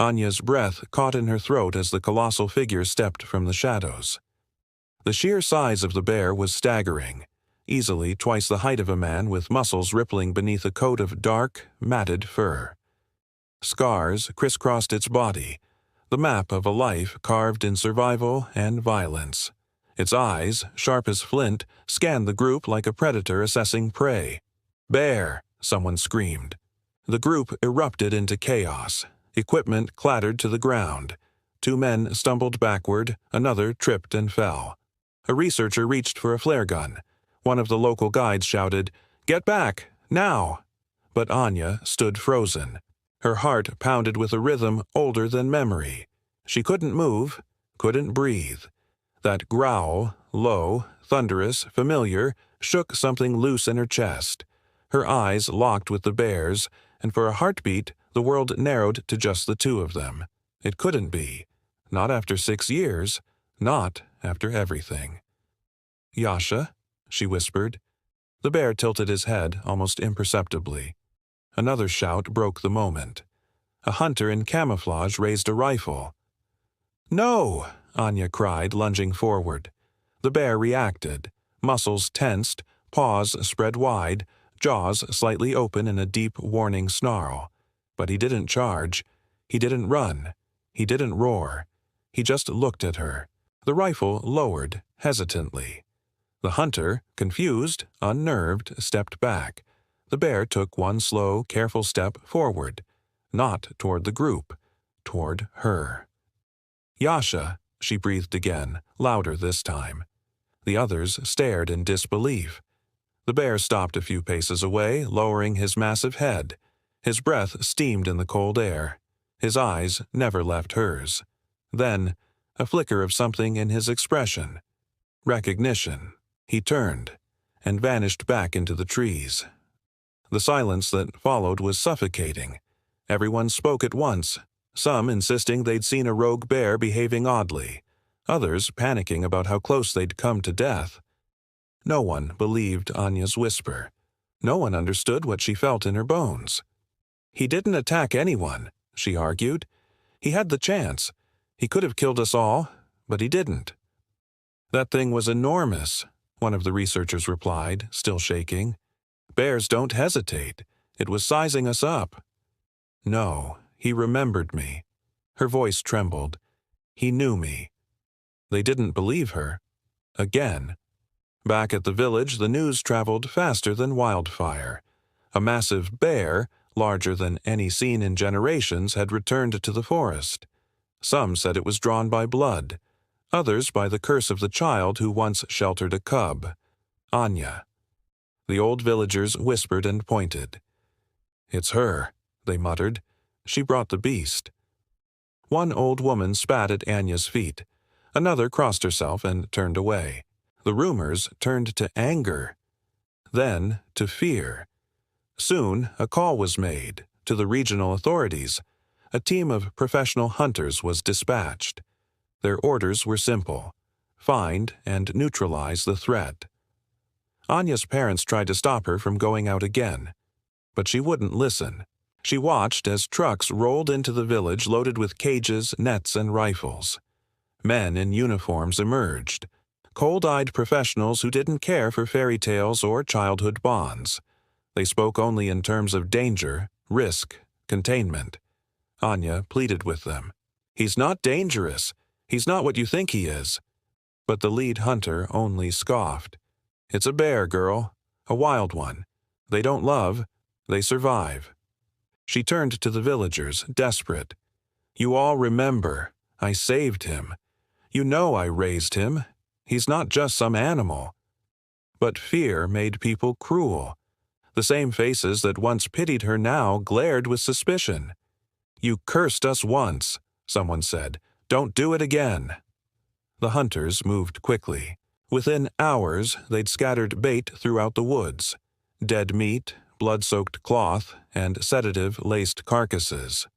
Anya's breath caught in her throat as the colossal figure stepped from the shadows. The sheer size of the bear was staggering, easily twice the height of a man with muscles rippling beneath a coat of dark, matted fur. Scars crisscrossed its body, the map of a life carved in survival and violence. Its eyes, sharp as flint, scanned the group like a predator assessing prey. "Bear!" someone screamed. The group erupted into chaos. Equipment clattered to the ground. 2 men stumbled backward, another tripped and fell. A researcher reached for a flare gun. One of the local guides shouted, "Get back, now!" But Anya stood frozen. Her heart pounded with a rhythm older than memory. She couldn't move, couldn't breathe. That growl, low, thunderous, familiar, shook something loose in her chest. Her eyes locked with the bear's, and for a heartbeat, the world narrowed to just the 2 of them. It couldn't be. Not after 6 years. Not after everything. "Yasha," she whispered. The bear tilted his head almost imperceptibly. Another shout broke the moment. A hunter in camouflage raised a rifle. "No!" Anya cried, lunging forward. The bear reacted. Muscles tensed, paws spread wide, jaws slightly open in a deep, warning snarl. But he didn't charge. He didn't run. He didn't roar. He just looked at her. The rifle lowered, hesitantly. The hunter, confused, unnerved, stepped back. The bear took one slow, careful step forward. Not toward the group. Toward her. "Yasha," she breathed again, louder this time. The others stared in disbelief. The bear stopped a few paces away, lowering his massive head. His breath steamed in the cold air. His eyes never left hers. Then, a flicker of something in his expression. Recognition. He turned, and vanished back into the trees. The silence that followed was suffocating. Everyone spoke at once, some insisting they'd seen a rogue bear behaving oddly, others panicking about how close they'd come to death. No one believed Anya's whisper. No one understood what she felt in her bones. "He didn't attack anyone," she argued. "He had the chance. He could have killed us all, but he didn't." "That thing was enormous," one of the researchers replied, still shaking. "Bears don't hesitate. It was sizing us up." "No, he remembered me." Her voice trembled. "He knew me." They didn't believe her. Again. Back at the village, the news traveled faster than wildfire. A massive bear, larger than any seen in generations, had returned to the forest. Some said it was drawn by blood, others by the curse of the child who once sheltered a cub. Anya. The old villagers whispered and pointed. "It's her," they muttered. "She brought the beast." One old woman spat at Anya's feet. Another crossed herself and turned away. The rumors turned to anger. Then to fear. Soon a call was made to the regional authorities. A team of professional hunters was dispatched. Their orders were simple: find and neutralize the threat. Anya's parents tried to stop her from going out again, but she wouldn't listen. She watched as trucks rolled into the village loaded with cages, nets, and rifles. Men in uniforms emerged, cold-eyed professionals who didn't care for fairy tales or childhood bonds. They spoke only in terms of danger, risk, containment. Anya pleaded with them. "He's not dangerous. He's not what you think he is." But the lead hunter only scoffed. "It's a bear, girl. A wild one. They don't love. They survive." She turned to the villagers, desperate. "You all remember. I saved him. You know I raised him. He's not just some animal." But fear made people cruel. The same faces that once pitied her now glared with suspicion. "You cursed us once," someone said. "Don't do it again." The hunters moved quickly. Within hours, they'd scattered bait throughout the woods. Dead meat, blood-soaked cloth, and sedative-laced carcasses.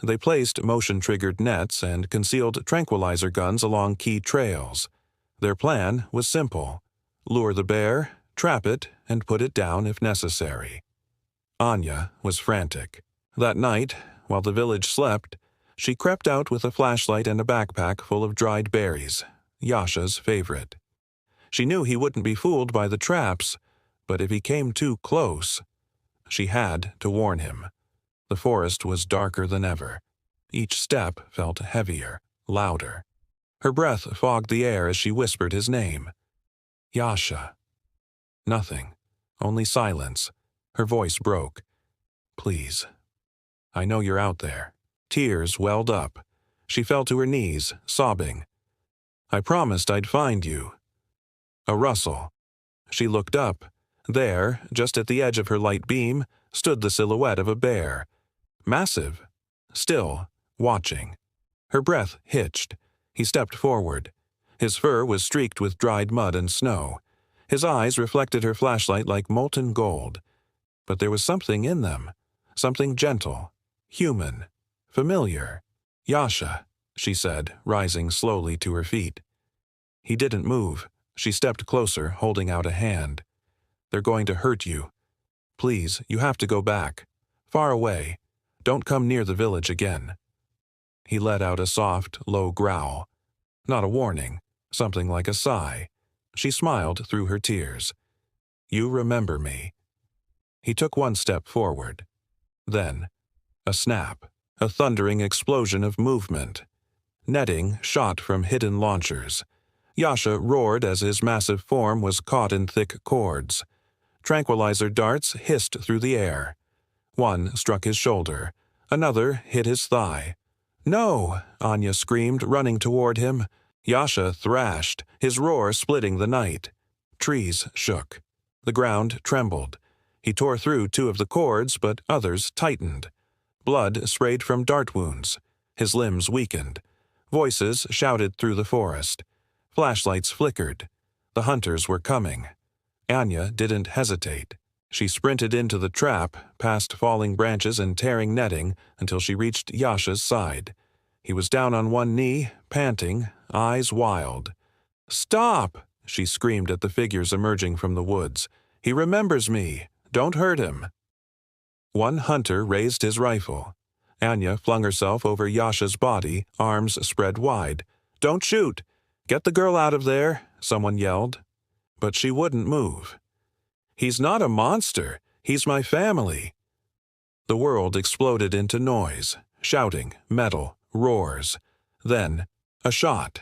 They placed motion-triggered nets and concealed tranquilizer guns along key trails. Their plan was simple: lure the bear, trap it, and put it down if necessary. Anya was frantic. That night, while the village slept, She crept out with a flashlight and a backpack full of dried berries, Yasha's favorite. She knew he wouldn't be fooled by the traps, but if he came too close, she had to warn him. The forest was darker than ever. Each step felt heavier, louder. Her breath fogged the air as she whispered his name. Yasha. Nothing. Only silence. Her voice broke. Please. I know you're out there. Tears welled up. She fell to her knees, sobbing. I promised I'd find you. A rustle. She looked up. There, just at the edge of her light beam, stood the silhouette of a bear. Massive. Still, watching. Her breath hitched. He stepped forward. His fur was streaked with dried mud and snow. His eyes reflected her flashlight like molten gold. But there was something in them. Something gentle, human, familiar. Yasha, she said, rising slowly to her feet. He didn't move. She stepped closer, holding out a hand. They're going to hurt you. Please, you have to go back. Far away. Don't come near the village again. He let out a soft, low growl. Not a warning, something like a sigh. She smiled through her tears. You remember me. He took one step forward. Then, a snap, a thundering explosion of movement. Netting shot from hidden launchers. Yasha roared as his massive form was caught in thick cords. Tranquilizer darts hissed through the air. One struck his shoulder. Another hit his thigh. No! Anya screamed, running toward him. Yasha thrashed, his roar splitting the night. Trees shook. The ground trembled. He tore through two of the cords, but others tightened. Blood sprayed from dart wounds. His limbs weakened. Voices shouted through the forest. Flashlights flickered. The hunters were coming. Anya didn't hesitate. She sprinted into the trap, past falling branches and tearing netting, until she reached Yasha's side. He was down on one knee, panting, eyes wild. Stop! She screamed at the figures emerging from the woods. He remembers me. Don't hurt him. One hunter raised his rifle. Anya flung herself over Yasha's body, arms spread wide. Don't shoot! Get the girl out of there, someone yelled. But she wouldn't move. He's not a monster. He's my family. The world exploded into noise, shouting, metal, roars. Then, a shot,